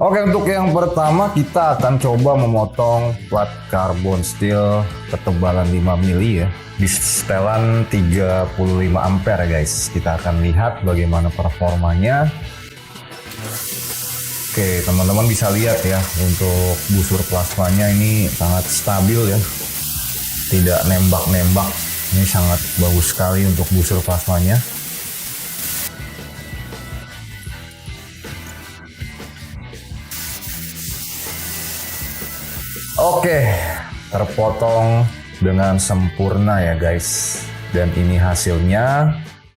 Oke, untuk yang pertama kita akan coba memotong plat karbon steel ketebalan 5 mili ya di setelan 35 ampere ya guys. Kita akan lihat bagaimana performanya. Oke, teman-teman bisa lihat ya, untuk busur plasmanya ini sangat stabil ya, tidak nembak-nembak. Ini sangat bagus sekali untuk busur plasmanya. Oke, terpotong dengan sempurna ya guys. Dan ini hasilnya.